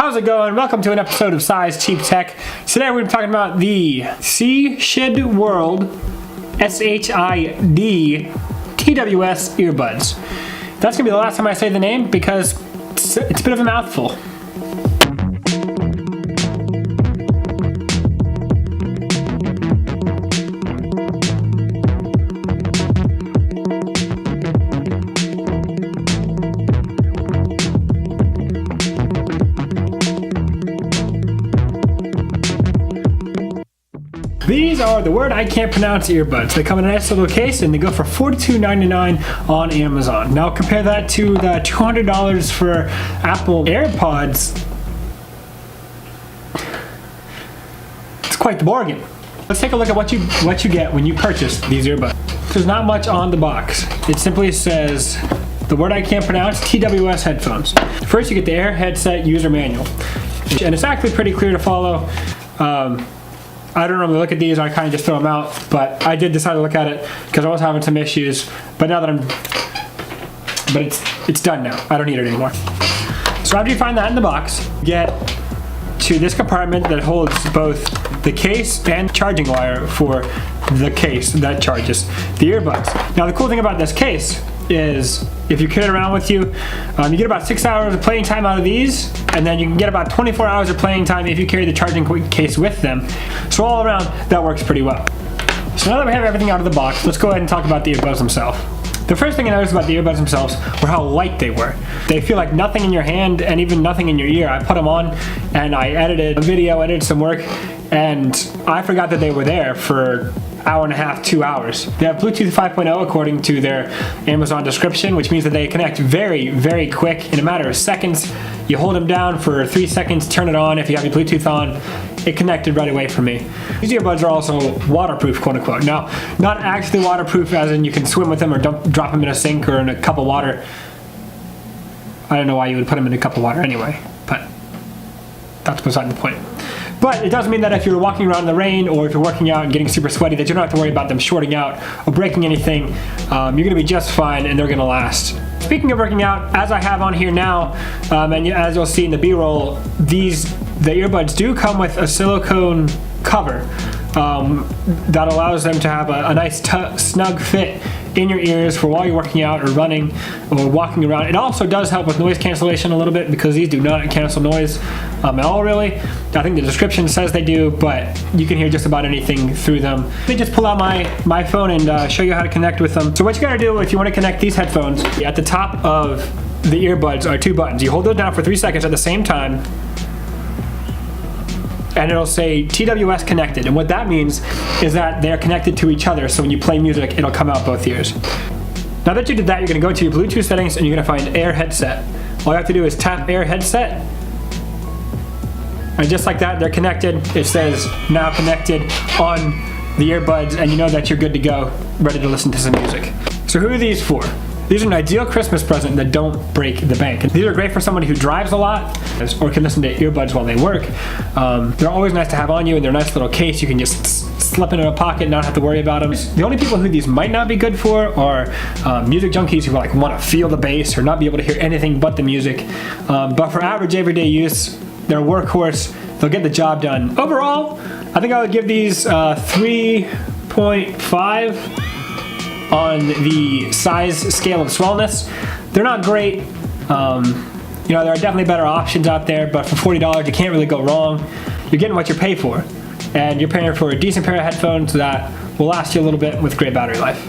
How's it going? Welcome to an episode of Size Cheap Tech. Today we're going to be talking about the SHID World SHID TWS earbuds. That's going to be the last time I say the name because it's a bit of a mouthful. These are the word I can't pronounce earbuds. They come in a nice little case and they go for $42.99 on Amazon. Now compare that to the $200 for Apple AirPods. It's quite the bargain. Let's take a look at what you get when you purchase these earbuds. There's not much on the box. It simply says the word I can't pronounce, TWS headphones. First you get the Air Headset user manual. And it's actually pretty clear to follow. I don't normally look at these, I kind of just throw them out, but I did decide to look at it because I was having some issues, but now that it's done now. I don't need it anymore. So after you find that in the box, get to this compartment that holds both the case and charging wire for the case that charges the earbuds. Now the cool thing about this case is if you carry it around with you, you get about 6 hours of playing time out of these, and then you can get about 24 hours of playing time if you carry the charging case with them. So all around, that works pretty well. So now that we have everything out of the box, let's go ahead and talk about the earbuds themselves. The first thing I noticed about the earbuds themselves were how light they were. They feel like nothing in your hand and even nothing in your ear. I put them on and I edited a video, edited some work, and I forgot that they were there for hour and a half, 2 hours. They have Bluetooth 5.0 according to their Amazon description, which means that they connect very, very quick in a matter of seconds. You hold them down for 3 seconds, turn it on. If you have your Bluetooth on, it connected right away for me. These earbuds are also waterproof, quote unquote. Now, not actually waterproof as in you can swim with them or drop them in a sink or in a cup of water. I don't know why you would put them in a cup of water anyway, but that's beside the point. But it does mean that if you're walking around in the rain or if you're working out and getting super sweaty, that you don't have to worry about them shorting out or breaking anything. You're going to be just fine and they're going to last. Speaking of working out, as I have on here now, and as you'll see in the B-roll, the earbuds do come with a silicone cover that allows them to have a nice snug fit in your ears for while you're working out or running or walking around. It also does help with noise cancellation a little bit because these do not cancel noise at all really. I think the description says they do, but you can hear just about anything through them. Let me just pull out my phone and show you how to connect with them. So what you gotta do if you want to connect these headphones, at the top of the earbuds are 2 buttons. You hold those down for 3 seconds at the same time, and it'll say TWS connected, and what that means is that they're connected to each other, so when you play music it'll come out both ears. Now that you did that, you're going to go to your Bluetooth settings and you're going to find Air Headset. All you have to do is tap Air Headset, and just like that they're connected. It says now connected on the earbuds, and you know that you're good to go, ready to listen to some music. So who are these for? These are an ideal Christmas present that don't break the bank. These are great for somebody who drives a lot or can listen to earbuds while they work. They're always nice to have on you in their nice little case. You can just slip in a pocket and not have to worry about them. The only people who these might not be good for are music junkies who like want to feel the bass or not be able to hear anything but the music. But for average everyday use, they're a workhorse. They'll get the job done. Overall, I think I would give these 3.5 on the size scale of swellness. They're not great. You know, there are definitely better options out there, but for $40 you can't really go wrong. You're getting what you pay for, and you're paying for a decent pair of headphones that will last you a little bit with great battery life.